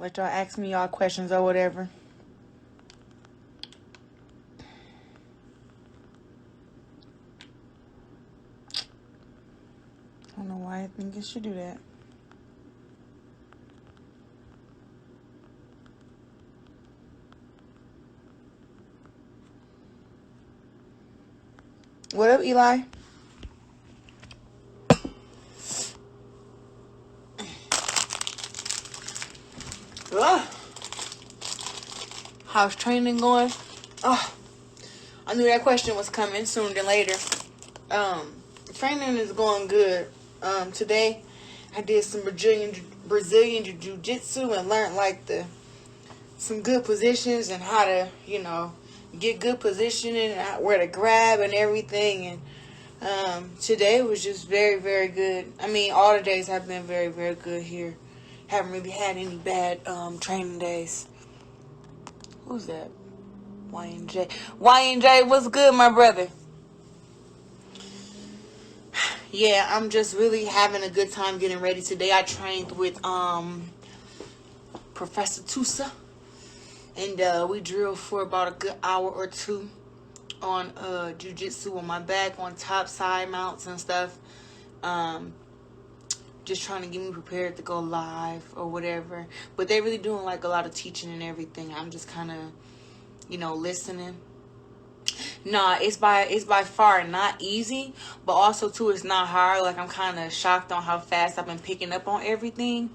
Let y'all ask me y'all questions or whatever. I don't know why I think it should do that. What up, Eli? Ugh. How's training going? Oh, I knew that question was coming sooner than later. Training is going good. Today I did some Brazilian jiu-jitsu and learned some good positions and how to, get good positioning and where to grab and everything. And today was just very, very good. I mean, all the days have been very, very good here. Haven't really had any bad training days. Who's that? YNJ. YNJ, what's good, my brother? Yeah, I'm just really having a good time getting ready. Today I trained with Professor Tusa. And we drilled for about a good hour or two on jiu-jitsu on my back, on top, side mounts and stuff. Just trying to get me prepared to go live or whatever. But they really doing like a lot of teaching and everything. I'm just kind of, listening. Nah, it's by far not easy, but also too it's not hard. Like I'm kind of shocked on how fast I've been picking up on everything.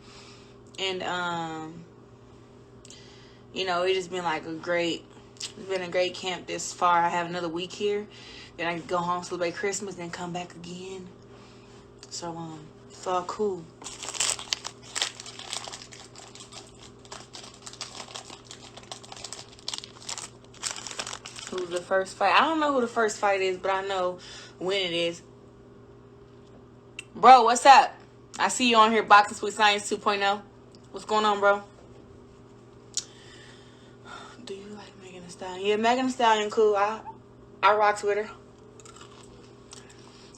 And it's just been it's been a great camp this far. I have another week here. Then I can go home, celebrate Christmas, then come back again. So it's all cool. Who's the first fight? I don't know who the first fight is, but I know when it is. Bro, what's up? I see you on here, Boxing Sweet Science 2.0. What's going on, bro? Do you like Megan Thee Stallion? Yeah, Megan Thee Stallion, cool. I rock with her.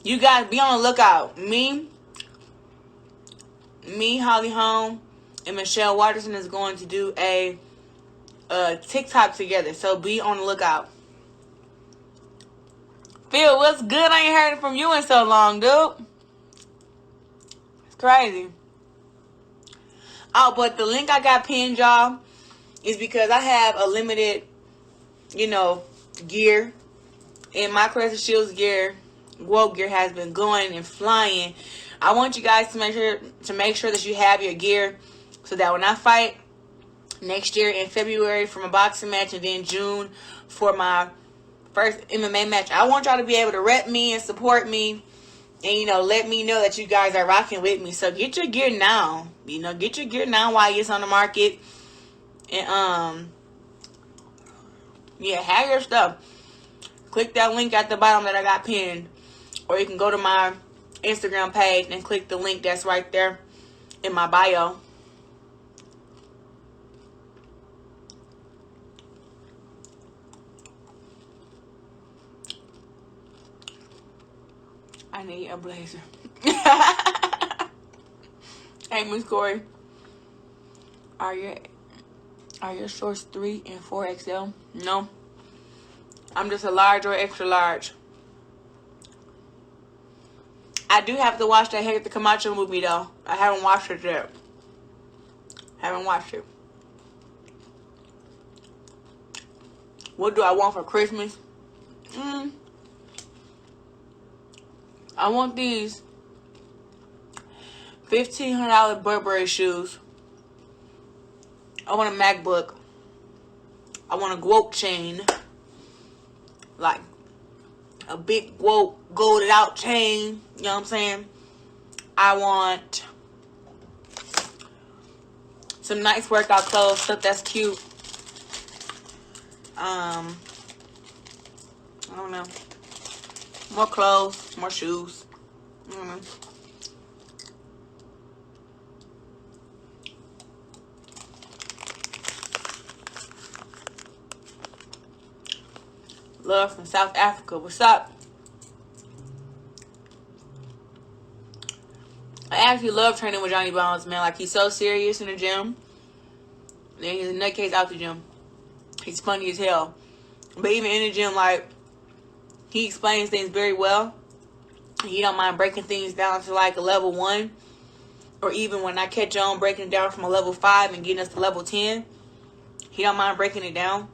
You guys be on the lookout. Me, Holly Holm, and Michelle Watterson is going to do a TikTok together. So be on the lookout. Phil, what's good? I ain't heard it from you in so long, dude. It's crazy. Oh, but the link I got pinned, y'all, is because I have a limited, gear. And my Claressa Shields gear, Gwoat gear has been going and flying. I want you guys to make sure that you have your gear so that when I fight next year in February for my boxing match and then June for my first MMA match, I want y'all to be able to rep me and support me and, let me know that you guys are rocking with me. So get your gear now. Get your gear now while it's on the market. And, have your stuff. Click that link at the bottom that I got pinned. Or you can go to my Instagram page and click the link that's right there in my bio. I need a blazer. Hey, Miss Corey. Are your shorts 3 and 4XL? No. I'm just a large or extra large. I do have to watch that Hector Camacho movie, though. I haven't watched it yet. Haven't watched it. What do I want for Christmas? I want these $1,500 Burberry shoes. I want a MacBook. I want a Gwoat chain. Like a big Gwoat golded out chain. You know what I'm saying? I want some nice workout clothes, stuff that's cute. I don't know. More clothes, more shoes. I don't know. Love from South Africa. What's up? I actually love training with Johnny Bones, man. Like, he's so serious in the gym. Then he's a nutcase out the gym. He's funny as hell. But even in the gym, like, he explains things very well. He don't mind breaking things down to like a level 1. Or even when I catch on breaking it down from a level 5 and getting us to level 10. He don't mind breaking it down.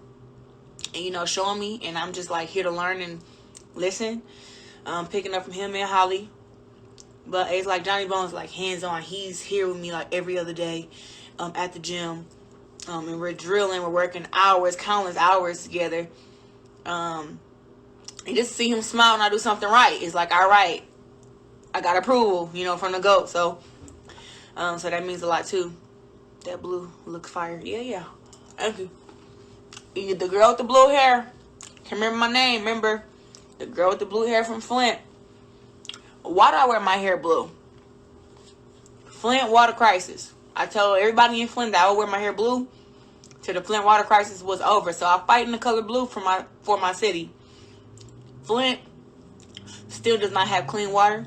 And, you know, showing me. And I'm just like here to learn and listen. Picking up from him and Holly. But it's like Johnny Bones, like hands-on. He's here with me like every other day at the gym. And we're drilling. We're working hours, countless hours together. And just to see him smile when I do something right, it's like, all right, I got approval, you know, from the GOAT. So that means a lot too. That blue looks fire. Yeah. Thank you. You the girl with the blue hair. Can't remember my name. Remember the girl with the blue hair from Flint. Why do I wear my hair blue? Flint water crisis. I told everybody in Flint that I would wear my hair blue till the Flint water crisis was over. So I fight in the color blue for my city. Flint still does not have clean water.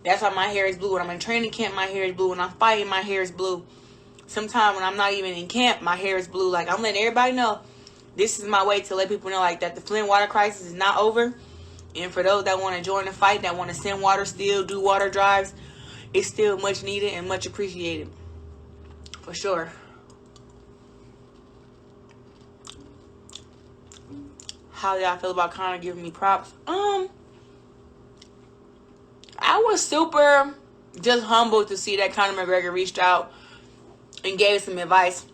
That's why my hair is blue. When I'm in training camp, my hair is blue. When I'm fighting, my hair is blue. Sometimes when I'm not even in camp, my hair is blue. Like, I'm letting everybody know this is my way to let people know like that the Flint water crisis is not over. And for those that want to join the fight, that want to send water still, do water drives, it's still much needed and much appreciated. For sure. How did I feel about Conor giving me props? I was super just humbled to see that Conor McGregor reached out and gave some advice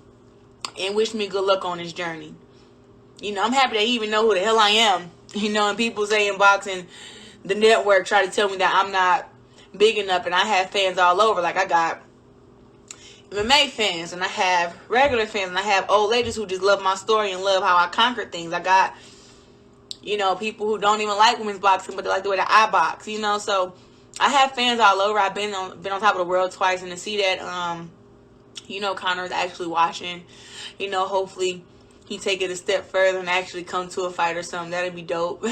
and wished me good luck on his journey. You know, I'm happy that he even know who the hell I am. You know, and people say in boxing, the network try to tell me that I'm not big enough, and I have fans all over. Like, I got MMA fans, and I have regular fans, and I have old ladies who just love my story and love how I conquered things. I got, you know, people who don't even like women's boxing, but they like the way that I box, you know. So I have fans all over. I've been on top of the world twice, and to see that, you know, Conor is actually watching, you know, hopefully he take it a step further and actually come to a fight or something. That'd be dope.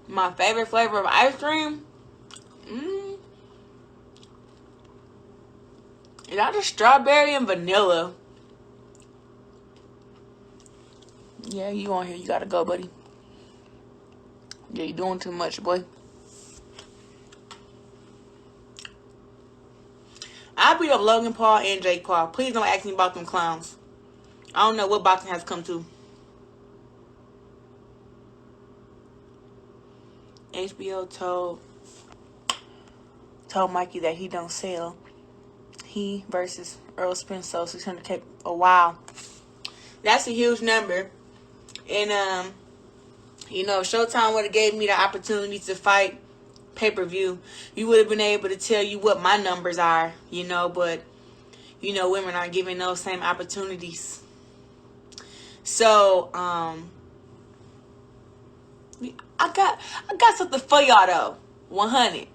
My favorite flavor of ice cream? Is that the strawberry and vanilla? Yeah, you on here. You gotta go, buddy. Yeah, you doing too much, boy. I beat up Logan Paul and Jake Paul. Please don't ask me about them clowns. I don't know what boxing has come to. HBO told Mikey that he don't sell. He versus Earl Spence sold 600K. Oh, wow. That's a huge number. And, you know, Showtime would have gave me the opportunity to fight pay-per-view. You would have been able to tell you what my numbers are, you know, but, you know, women aren't given those same opportunities. So, I got something for y'all, though. 100.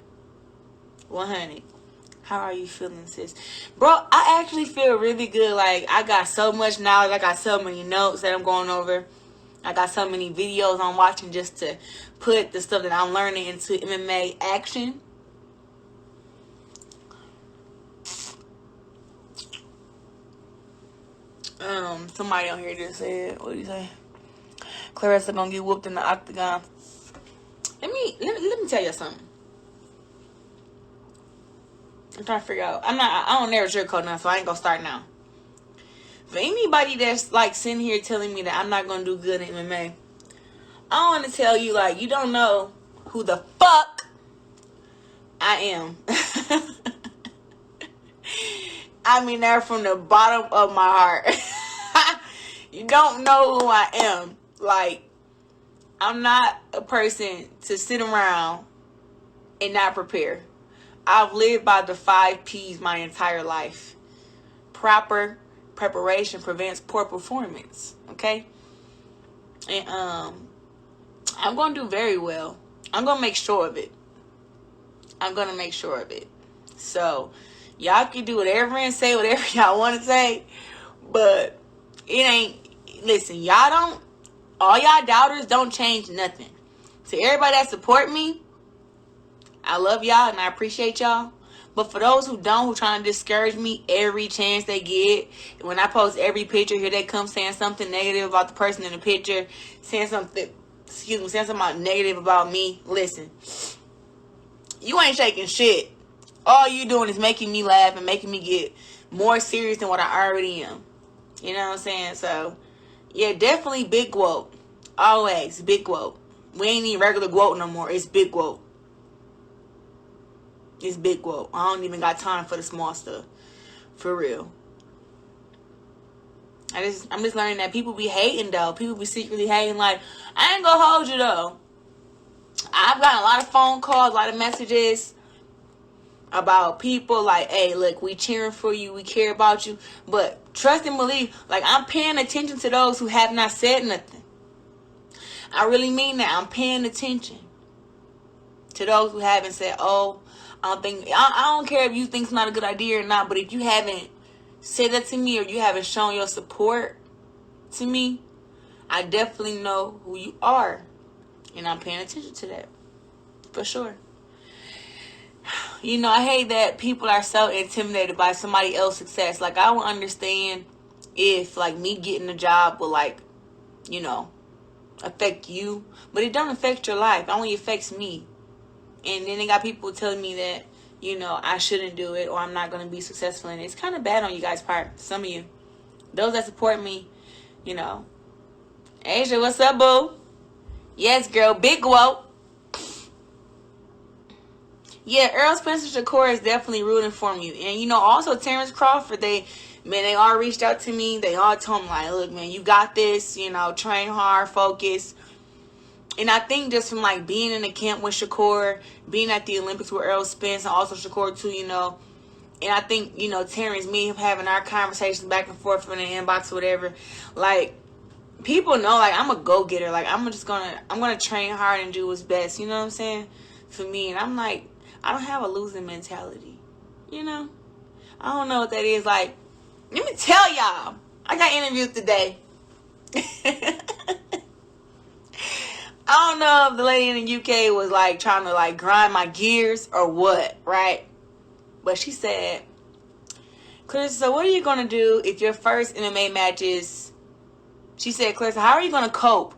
How are you feeling, sis? Bro, I actually feel really good. Like, I got so much knowledge. I got so many notes that I'm going over. I got so many videos I'm watching just to put the stuff that I'm learning into MMA action. Somebody on here just said, what do you say? Claressa gonna get whooped in the octagon. Let me tell you something. I'm trying to figure out. I don't never sugarcoat nothing, so I ain't gonna start now. For anybody that's like sitting here telling me that I'm not gonna do good in MMA, I want to tell you, like, you don't know who the fuck I am. I mean that from the bottom of my heart. You don't know who I am. Like, I'm not a person to sit around and not prepare. I've lived by the 5 P's my entire life. Proper preparation prevents poor performance. Okay? And I'm going to do very well. I'm going to make sure of it. So, y'all can do whatever and say whatever y'all want to say. But it ain't... Listen, y'all don't... All y'all doubters don't change nothing. To everybody that support me, I love y'all and I appreciate y'all. But for those who don't, who trying to discourage me every chance they get, when I post every picture, here they come saying something negative about the person in the picture, saying something about negative about me. Listen, you ain't shaking shit. All you doing is making me laugh and making me get more serious than what I already am. You know what I'm saying? So, yeah, definitely big Gwoat. Always big Gwoat. We ain't even regular Gwoat no more. It's big Gwoat. It's big Gwoat. I don't even got time for the small stuff. For real. I'm just learning that people be hating though. People be secretly hating. Like, I ain't gonna hold you though. I've gotten a lot of phone calls, a lot of messages about people like, hey, look, we cheering for you, we care about you. But trust and believe, like, I'm paying attention to those who have not said nothing. I really mean that. I'm paying attention to those who haven't said, oh, I don't care if you think it's not a good idea or not, but if you haven't said that to me or you haven't shown your support to me, I definitely know who you are. And I'm paying attention to that. For sure. You know, I hate that people are so intimidated by somebody else's success. Like, I would understand if, like, me getting a job will, like, you know, affect you. But it don't affect your life. It only affects me. And then they got people telling me that, you know, I shouldn't do it or I'm not going to be successful in it. It's kind of bad on you guys' part. Some of you. Those that support me, you know. Asia, what's up, boo? Yes, girl. Big Gwoat. Yeah, Earl Spencer Shakur is definitely rooting for you. And, you know, also Terrence Crawford, they all reached out to me. They all told me, like, look, man, you got this. You know, train hard, focus. And I think just from, like, being in the camp with Shakur, being at the Olympics with Earl Spence, and also Shakur, too, you know. And I think, you know, Terrence, me having our conversations back and forth in the inbox or whatever. Like, people know, like, I'm a go-getter. Like, I'm going to train hard and do what's best. You know what I'm saying? For me. And I'm like, I don't have a losing mentality. You know? I don't know what that is. Like, let me tell y'all. I got interviewed today. I don't know if the lady in the UK was, like, trying to, like, grind my gears or what, right? But she said, Claressa, so what are you going to do if your first MMA matches... She said, Claressa, how are you going to cope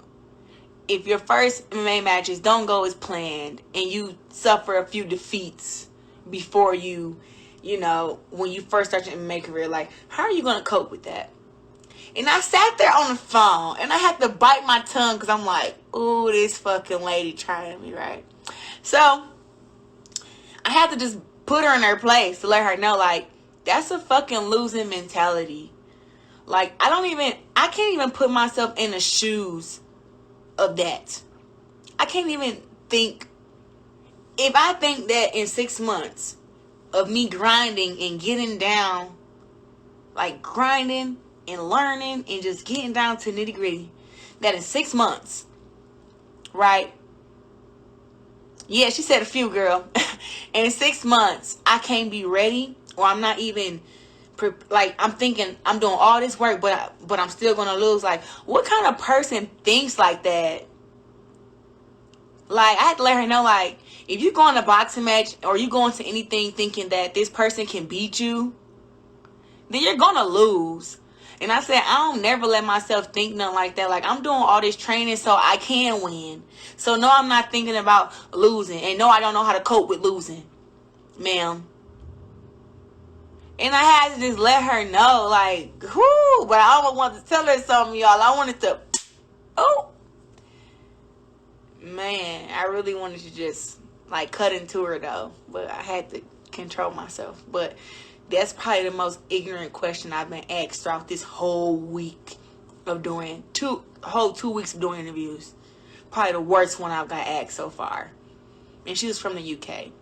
if your first MMA matches don't go as planned and you suffer a few defeats before you know, when you first start your MMA career? Like, how are you going to cope with that? And I sat there on the phone, and I had to bite my tongue because I'm like, ooh, this fucking lady trying me, right? So, I had to just put her in her place to let her know, like, that's a fucking losing mentality. Like, I can't even put myself in the shoes of that. I can't even think, if I think that in 6 months of me grinding and getting down, like grinding and learning and just getting down to nitty gritty, that in 6 months, right? Yeah, she said a few, girl. In 6 months, I can't be ready, or I'm not even, like, I'm thinking I'm doing all this work, but I'm still going to lose. Like, what kind of person thinks like that? Like, I had to let her know, like, if you go in a boxing match or you go into anything thinking that this person can beat you, then you're going to lose. And I said, I don't never let myself think nothing like that. Like, I'm doing all this training so I can win. So, no, I'm not thinking about losing. And no, I don't know how to cope with losing, ma'am. And I had to just let her know, like, whoo. But I almost wanted to tell her something, y'all. I wanted to, oh. Man, I really wanted to just, like, cut into her, though. But I had to control myself. But that's probably the most ignorant question I've been asked throughout this whole week of doing, whole 2 weeks of doing interviews. Probably the worst one I've got asked so far. And she was from the UK.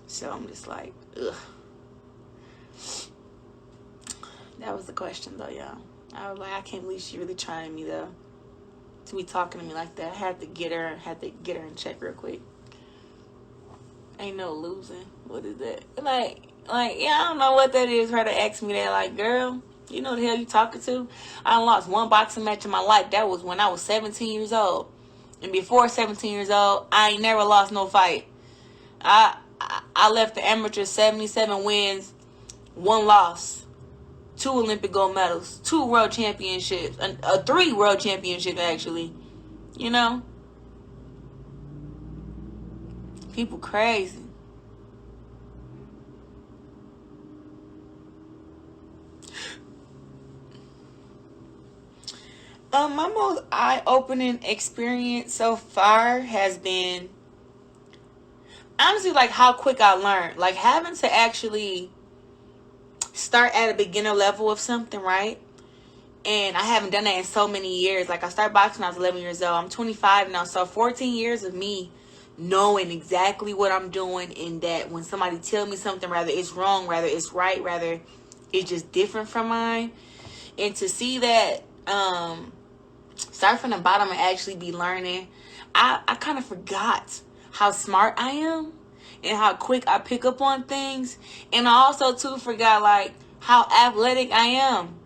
So I'm just like, ugh. That was the question, though, y'all. I was like, I can't believe she really trying me, though, to be talking to me like that. I had to get her in check real quick. Ain't no losing. What is that? Like, yeah, I don't know what that is for her to ask me that. Like, girl, you know the hell you talking to? I lost one boxing match in my life. That was when I was 17 years old. And before 17 years old, I ain't never lost no fight. I left the amateur 77 wins, 1 loss, 2 Olympic gold medals, 2 world championships, 3 world championships actually. You know, people crazy. My most eye-opening experience so far has been honestly like how quick I learned. Like having to actually start at a beginner level of something, right? And I haven't done that in so many years. Like I started boxing when I was 11 years old. I'm 25 now, so 14 years of me knowing exactly what I'm doing, and that when somebody tell me something, rather it's wrong, rather it's right, rather it's just different from mine. And to see that start from the bottom and actually be learning, I kind of forgot how smart I am and how quick I pick up on things. And I also too forgot like how athletic I am.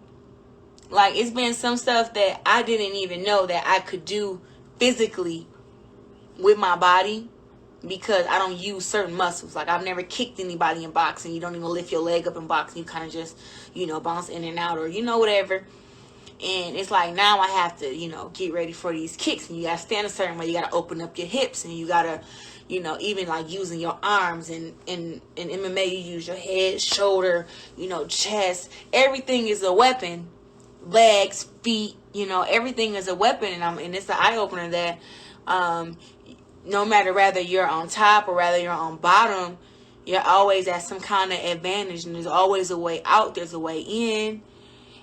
Like it's been some stuff that I didn't even know that I could do physically with my body because I don't use certain muscles. Like I've never kicked anybody in boxing. You don't even lift your leg up in boxing. You kind of just, bounce in and out, or whatever. And it's like now I have to, get ready for these kicks. And you got to stand a certain way. You got to open up your hips. And you got to, even like using your arms. And in MMA, you use your head, shoulder, chest. Everything is a weapon. Legs, feet, everything is a weapon. And it's an eye-opener that no matter whether you're on top or whether you're on bottom, you're always at some kind of advantage. And there's always a way out. There's a way in.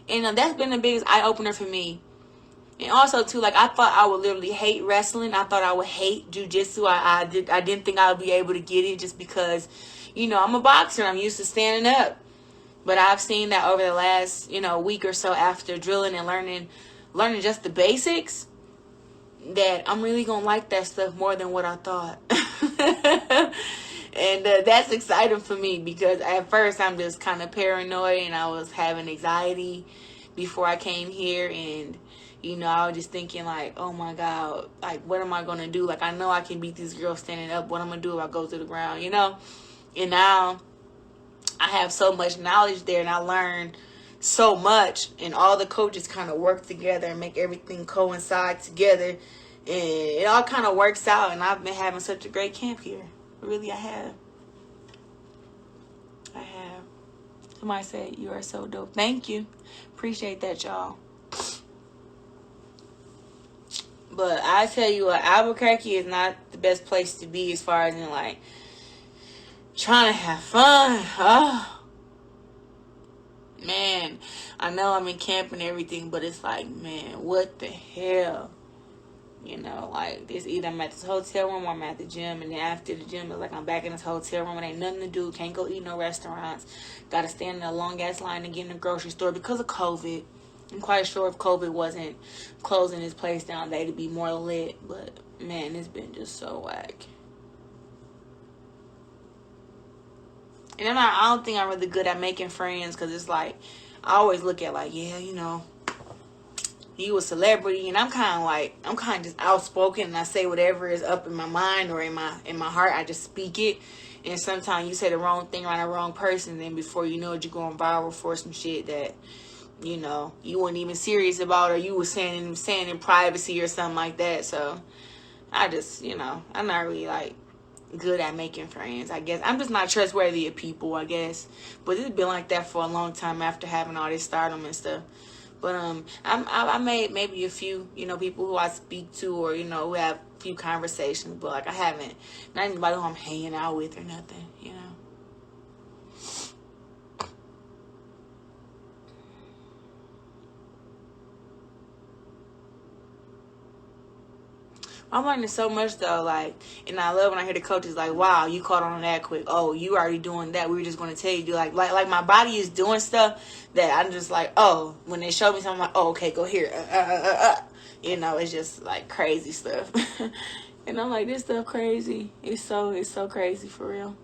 And that's been the biggest eye-opener for me. And also, too, like, I thought I would literally hate wrestling. I thought I would hate jiu-jitsu. I didn't think I would be able to get it just because, I'm a boxer. I'm used to standing up. But I've seen that over the last, week or so after drilling and learning just the basics, that I'm really going to like that stuff more than what I thought. And that's exciting for me because at first I'm just kind of paranoid and I was having anxiety before I came here. And, I was just thinking like, oh my God, like what am I going to do? Like I know I can beat this girl standing up. What I'm going to do if I go to the ground, And now I have so much knowledge there and I learned so much. And all the coaches kind of work together and make everything coincide together. And it all kind of works out. And I've been having such a great camp here. Really, I have. Somebody said, you are so dope. Thank you. Appreciate that, y'all. But I tell you what, Albuquerque is not the best place to be as far as in, like, trying to have fun. Oh. Man, I know I'm in camp and everything, but it's like, man, what the hell? Like, this either I'm at this hotel room or I'm at the gym. And then after the gym, it's like I'm back in this hotel room. It ain't nothing to do. Can't go eat no restaurants. Got to stand in a long-ass line to get in the grocery store because of COVID. I'm quite sure if COVID wasn't closing this place down, they'd be more lit. But, man, it's been just so whack. And I don't think I'm really good at making friends because it's like, I always look at like, yeah, you a celebrity, and I'm kind of just outspoken, and I say whatever is up in my mind or in my heart. I just speak it, and sometimes you say the wrong thing around the wrong person, and then before you know it, you're going viral for some shit that you weren't even serious about, or you were saying in privacy or something like that. So I just I'm not really like good at making friends. I guess I'm just not trustworthy of people, I guess. But it's been like that for a long time after having all this stardom and stuff. But I made maybe a few, people who I speak to, or who have a few conversations. But like I haven't, not anybody who I'm hanging out with or nothing, I'm learning so much though, like, and I love when I hear the coaches like, "Wow, you caught on that quick. Oh, you already doing that. We were just going to tell you to do like my body is doing stuff that I'm just like, oh, when they show me something, I'm like, oh, okay, go here. It's just like crazy stuff, and I'm like, this stuff crazy. It's so crazy for real.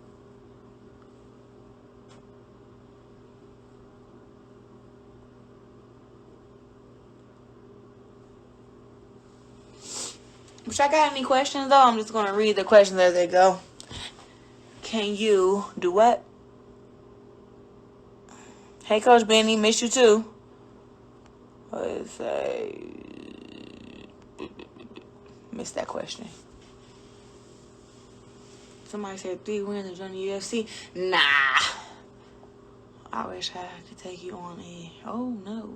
But y'all got any questions though? I'm just gonna read the questions as they go. can you do what? Hey, Coach Benny, miss you too. Let's say, missed that question. Somebody said 3 wins and join the UFC. Nah. I wish I could take you on a. Oh no.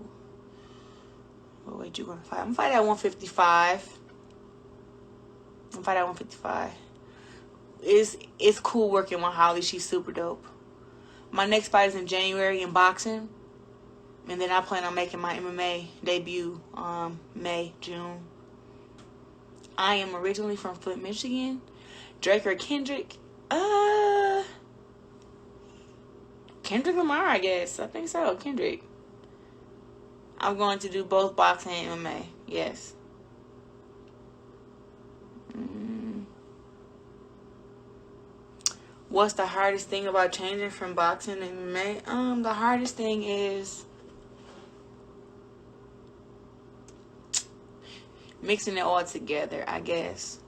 What weight you gonna fight? I'm gonna fight at 155. I'm gonna fight at 155. It's cool working with Holly. She's super dope. My next fight is in January in boxing. And then I plan on making my MMA debut May, June. I am originally from Flint, Michigan. Drake or Kendrick? Kendrick Lamar, I guess. I think so. Kendrick. I'm going to do both boxing and MMA. Yes. What's the hardest thing about changing from boxing to MMA? The hardest thing is mixing it all together, I guess.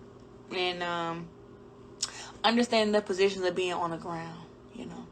And understanding the positions of being on the ground, you know.